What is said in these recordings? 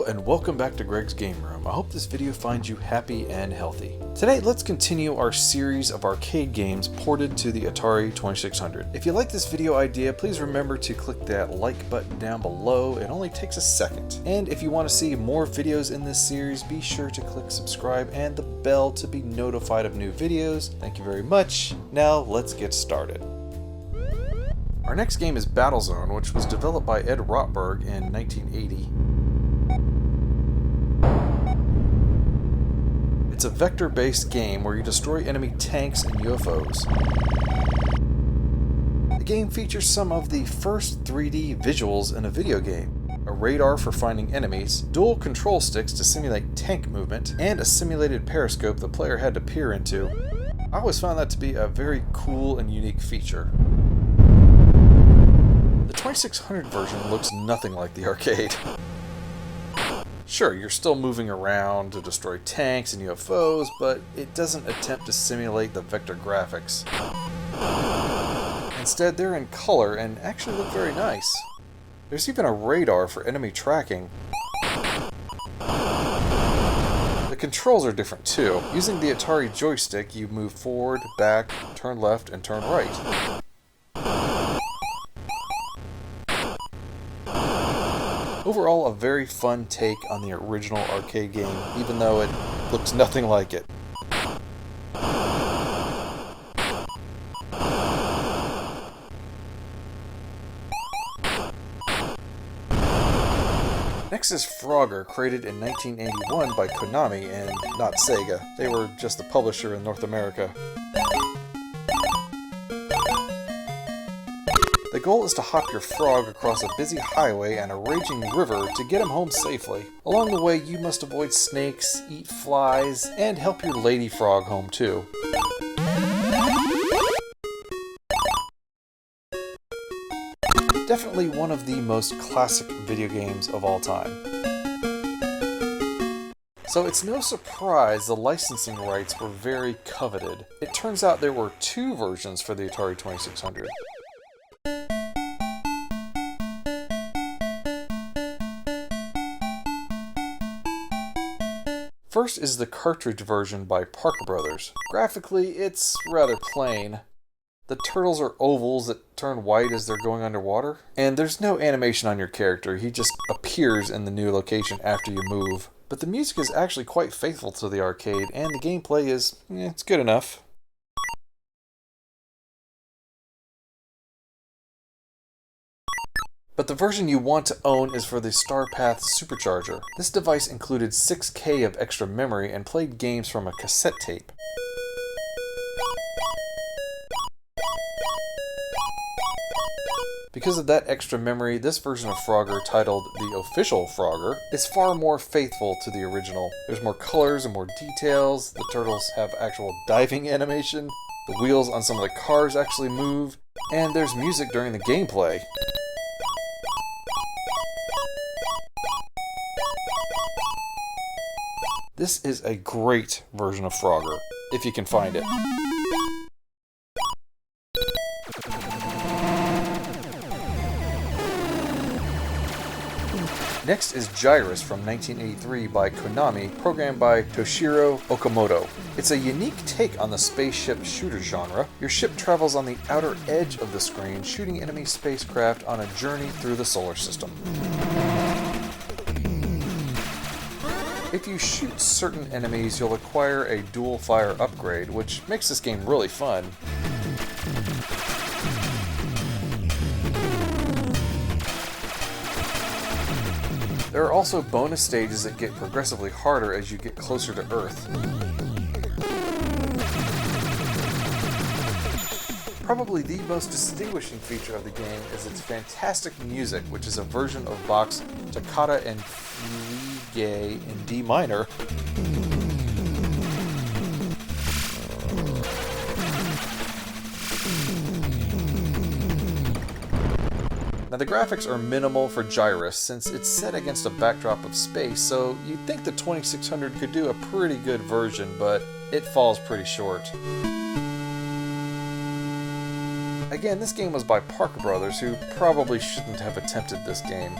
and welcome back to Greg's Game Room. I hope this video finds you happy and healthy. Today let's continue our series of arcade games ported to the Atari 2600. If you like this video idea, please remember to click that like button down below. It only takes a second. And if you want to see more videos in this series, be sure to click subscribe and the bell to be notified of new videos. Thank you very much. Now let's get started. Our next game is Battlezone, which was developed by Ed Rotberg in 1980. It's a vector-based game where you destroy enemy tanks and UFOs. The game features some of the first 3D visuals in a video game. A radar for finding enemies, dual control sticks to simulate tank movement, and a simulated periscope the player had to peer into. I always found that to be a very cool and unique feature. The 2600 version looks nothing like the arcade. Sure, you're still moving around to destroy tanks and UFOs, but it doesn't attempt to simulate the vector graphics. Instead, they're in color and actually look very nice. There's even a radar for enemy tracking. The controls are different too. Using the Atari joystick, you move forward, back, turn left, and turn right. Overall, a very fun take on the original arcade game, even though it looks nothing like it. Nexxus Frogger, created in 1981 by Konami and not Sega. They were just the publisher in North America. The goal is to hop your frog across a busy highway and a raging river to get him home safely. Along the way, you must avoid snakes, eat flies, and help your lady frog home too. Definitely one of the most classic video games of all time. So it's no surprise the licensing rights were very coveted. It turns out there were two versions for the Atari 2600. First is the cartridge version by Parker Brothers. Graphically, it's rather plain. The turtles are ovals that turn white as they're going underwater. And there's no animation on your character, he just appears in the new location after you move. But the music is actually quite faithful to the arcade, and the gameplay is, it's good enough. But the version you want to own is for the StarPath Supercharger. This device included 6K of extra memory and played games from a cassette tape. Because of that extra memory, this version of Frogger, titled the Official Frogger, is far more faithful to the original. There's more colors and more details, the turtles have actual diving animation, the wheels on some of the cars actually move, and there's music during the gameplay. This is a great version of Frogger, if you can find it. Next is Gyrus from 1983 by Konami, programmed by Toshiro Okamoto. It's a unique take on the spaceship shooter genre. Your ship travels on the outer edge of the screen, shooting enemy spacecraft on a journey through the solar system. If you shoot certain enemies, you'll acquire a dual fire upgrade, which makes this game really fun. There are also bonus stages that get progressively harder as you get closer to Earth. Probably the most distinguishing feature of the game is its fantastic music, which is a version of Bach's Toccata and Fugue in D minor. Now the graphics are minimal for Gyrus since it's set against a backdrop of space, so you'd think the 2600 could do a pretty good version, but it falls pretty short. Again, this game was by Parker Brothers, who probably shouldn't have attempted this game.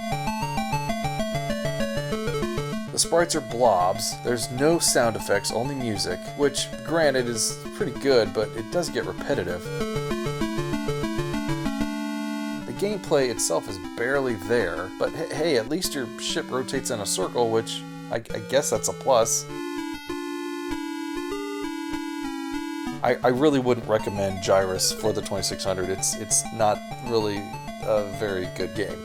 The sprites are blobs, there's no sound effects, only music, which, granted, is pretty good, but it does get repetitive. The gameplay itself is barely there, but hey, at least your ship rotates in a circle, which I guess that's a plus. I really wouldn't recommend Gyrus for the 2600. It's not really a very good game.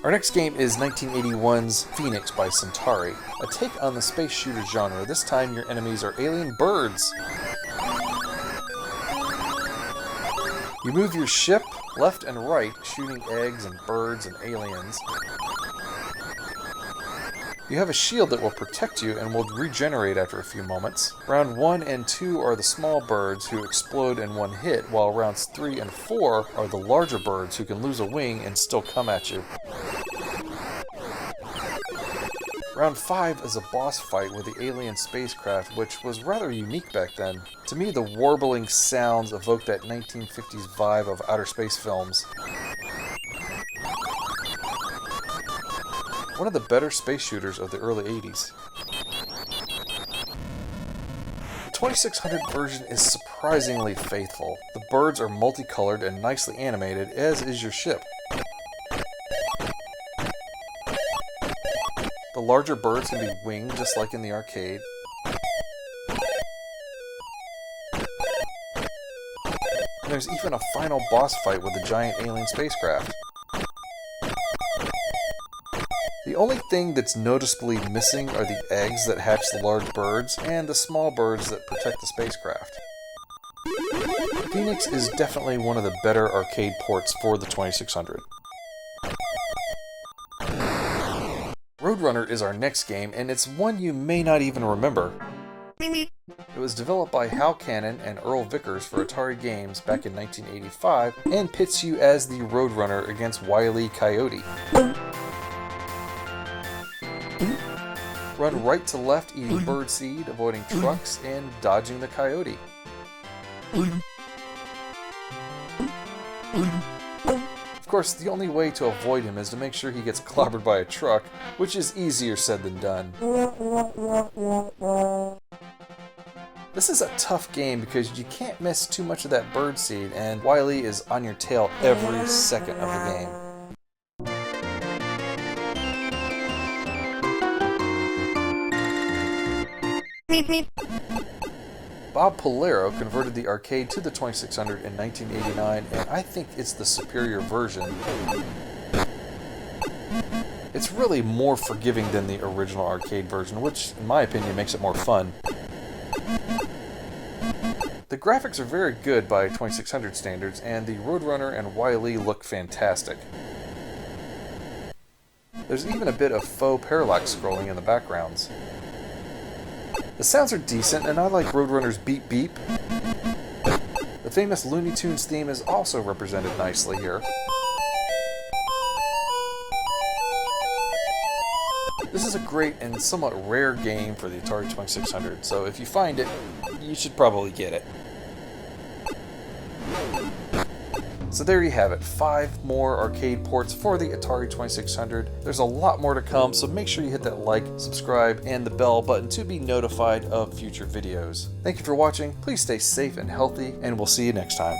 Our next game is 1981's Phoenix by Atari, a take on the space shooter genre. This time your enemies are alien birds. You move your ship left and right, shooting eggs and birds and aliens. You have a shield that will protect you and will regenerate after a few moments. Round 1 and 2 are the small birds who explode in one hit, while rounds 3 and 4 are the larger birds who can lose a wing and still come at you. Round 5 is a boss fight with the alien spacecraft, which was rather unique back then. To me, the warbling sounds evoke that 1950s vibe of outer space films. One of the better space shooters of the early 80s. The 2600 version is surprisingly faithful. The birds are multicolored and nicely animated, as is your ship. The larger birds can be winged just like in the arcade. And there's even a final boss fight with a giant alien spacecraft. The only thing that's noticeably missing are the eggs that hatch the large birds and the small birds that protect the spacecraft. Phoenix is definitely one of the better arcade ports for the 2600. Roadrunner is our next game, and it's one you may not even remember. It was developed by Hal Cannon and Earl Vickers for Atari Games back in 1985, and pits you as the Roadrunner against Wile E. Coyote. Run right to left eating birdseed, avoiding trucks, and dodging the coyote. Of course, the only way to avoid him is to make sure he gets clobbered by a truck, which is easier said than done. This is a tough game because you can't miss too much of that birdseed, and Wile E is on your tail every second of the game. Bob Polero converted the arcade to the 2600 in 1989, and I think it's the superior version. It's really more forgiving than the original arcade version, which, in my opinion, makes it more fun. The graphics are very good by 2600 standards, and the Roadrunner and Wile E look fantastic. There's even a bit of faux parallax scrolling in the backgrounds. The sounds are decent, and I like Roadrunner's Beep Beep. The famous Looney Tunes theme is also represented nicely here. This is a great and somewhat rare game for the Atari 2600, so if you find it, you should probably get it. So there you have it, 5 more arcade ports for the Atari 2600. There's a lot more to come, so make sure you hit that like, subscribe, and the bell button to be notified of future videos. Thank you for watching, please stay safe and healthy, and we'll see you next time.